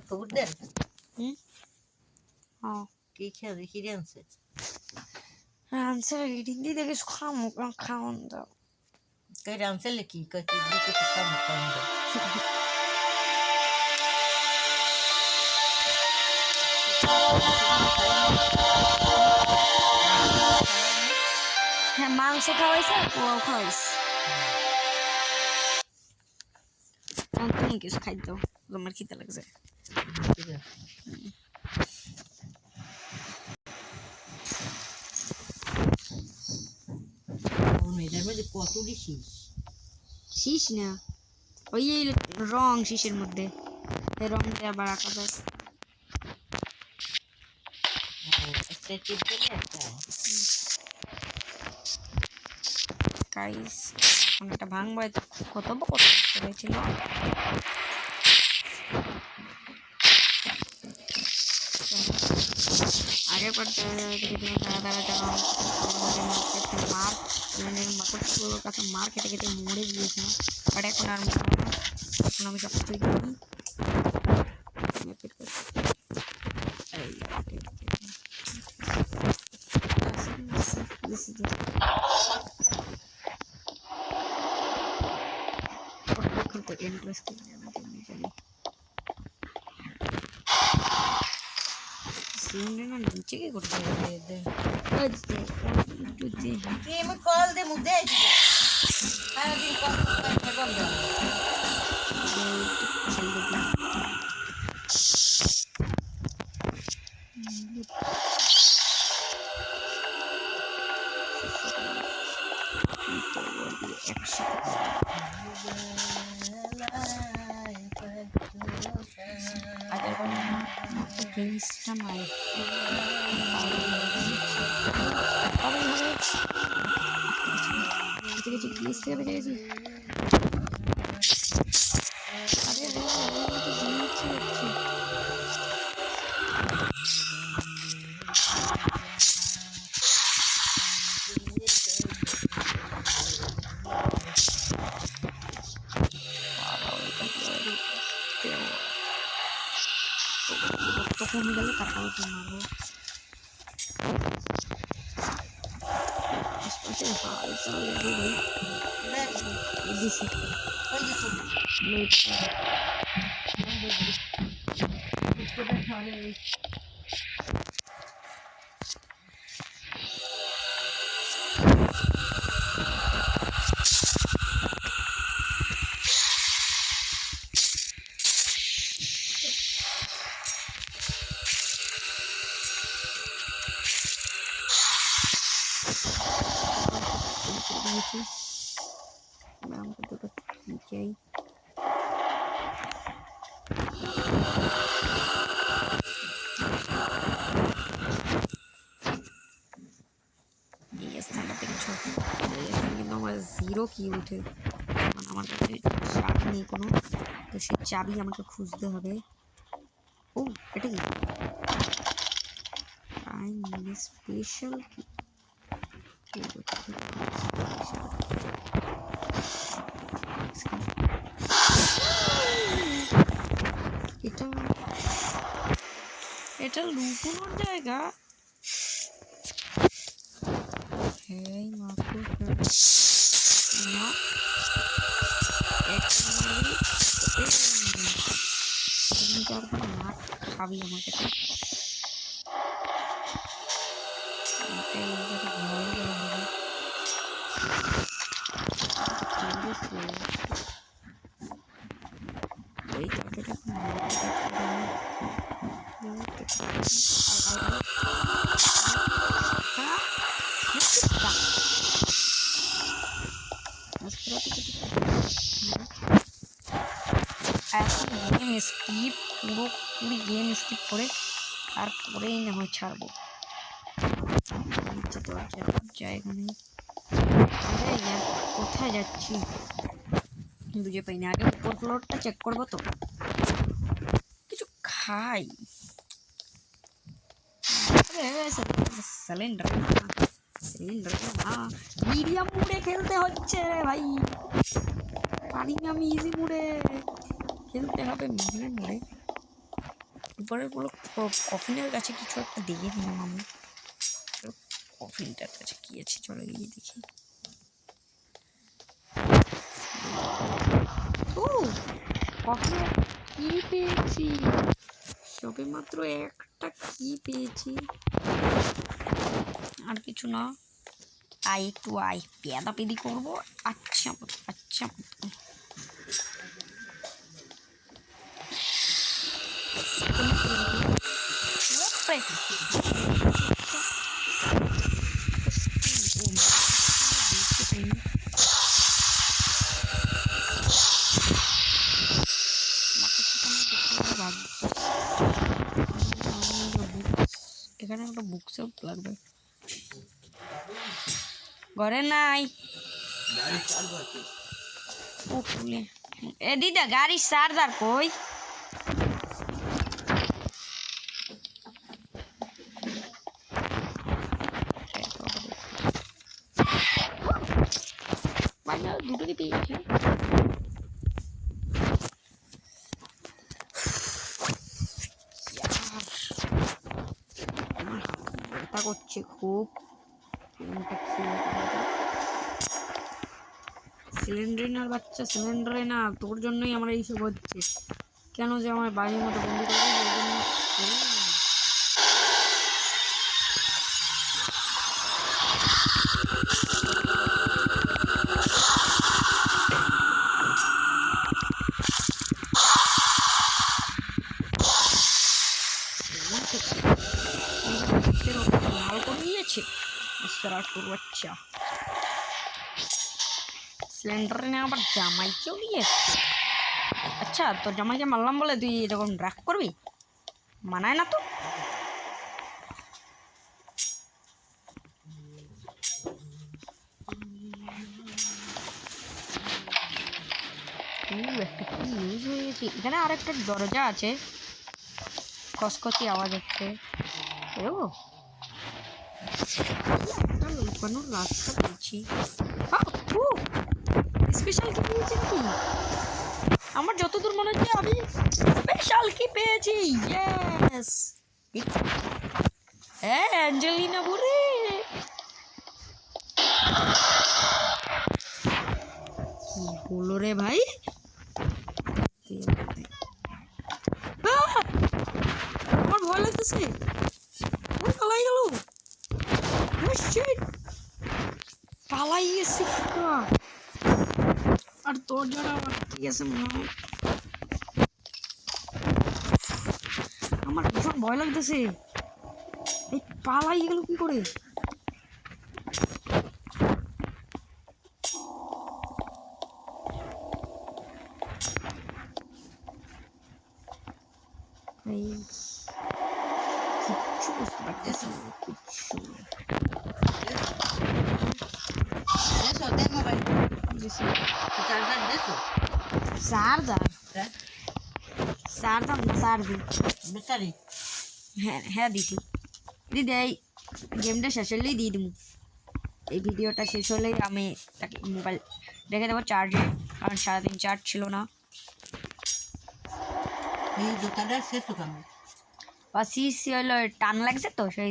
খবর দেন হ্যাঁ কি খেয়ে কি আনছে আনসার হিন্দি দেখে খাওয়ান দাও কই আনছে কি কই কি দিকে তো খাম খাম দাও হ্যাঁ মাংস খাওয়াইছে আর পোলাও খাওয়াইছে তুমি কিছু খাই দাও আমার খিদে লাগছে এটার মধ্যে কতটি শীষ শীষ না ওই রং শীষের মধ্যে রং দিয়ে আবার আঁকা যায় একটা টিপ দিলে একটা গাইস এখন একটা ভাঙবো কত হয়েছিল আগের পর কাছে মার খেতে খেতে মরে গিয়েছিলাম বাট এখন আর মনে হয় না এখন আমি সব কিছুই জানি नीचे के करते मैं कॉल दे मुद्दे आई थी सारा दिन कॉल कर बंद तो कम गले तारপরে তো মারবো স্পেশাল হাল চলে রে ভাই দিছি কই দিছো লেট इसको बैठा ले नाम को तो नीचे ये स्थान देखो ये কিন্তু আমার জিরো কি উঠে মানে আমার কাছে চাবি নেই কোনো তো সেই চাবি আমাকে খুঁজতে হবে ও এটা কি টাইম স্পেশাল কি এটা লুকোনোর জায়গা এই মাত্র না খাবি আমার কাছে এখন গেম স্কিপ পুরোপুরি গেম স্কিপ করে তারপরেই না হয় ছাড়বো নিচে তো আর জায়গা নেই কোথায় যাচ্ছি বুঝে পাই না আগে উপর ফ্লোরটা চেক করবো তো কিছু খাই সিলিন্ডার মিডিয়াম মুডে খেলতে হচ্ছে ভাই পারি না আমি ইজি মুডে খেলতে হবে মিডিয়াম মুডে উপরের পুরো কফিনের কাছে কিছু একটা দিয়ে দিলাম আমি। কফিনটার কাছে কি আছে চলে গিয়ে দেখি। ও কফিনে কি পেয়েছি, সবে মাত্র একটা কি পেয়েছি, আর কিছু না। আয় একটু আয়, পেদা পেদি করবো। আচ্ছা আচ্ছা এখানে একটা বুকসেও লাগবে, ঘরে নাই। ও খুলে এ দিদা গাড়ির চার্জার কই? দুটোকে পেয়েছি। ব্যথা করছে খুব। সিলিন্ডার বাচ্চা, সিলিন্ডারে না তোর জন্যই আমার এইসব হচ্ছে। কেন যে আমার বাড়ির মতো বন্ধু করবি লাল করে দিয়েছে তোর বাচ্চা। সিলিন্ডারে না আবার জামাইকেও নিয়ে এসছে। আচ্ছা তোর জামাইকে মারলাম বলে তুই এরকম রাগ করবি? মানায় না তো। একটা কি ইউজ হয়েছে এখানে, আর একটা দরজা আছে, খসখসি আওয়াজ হচ্ছে। ও একটা লুকানোর রাস্তা পেয়েছি। স্পেশাল কি পেয়েছি নাকি? আমার যতদূর মনে হচ্ছে আমি স্পেশাল কি পেয়েছি। ইয়েস, হ্যাঁ অ্যাঞ্জেলিনা বুড়ি। কি বলো রে ভাই? আমার ভয় লাগতেছে। পালাই গেল, পালাই গেছি। আর তোর জন্য ঠিক আছে মনে হয়। আমার ভীষণ ভয় লাগতেছে। এই পালাই গেল কি করে? কিচ্ছু বুঝতে পারতেছি না, কিচ্ছু। হ্যাঁ দিছি দিদি। এই গেমটা শেষ হলেই দিয়ে দেবো, এই ভিডিওটা শেষ হলেই আমি তাকে মোবাইল রেখে দেবো চার্জে, কারণ সারাদিন চার্জ ছিল না। এই দোকানটা শেষ হলো, টান লাগছে তো সেই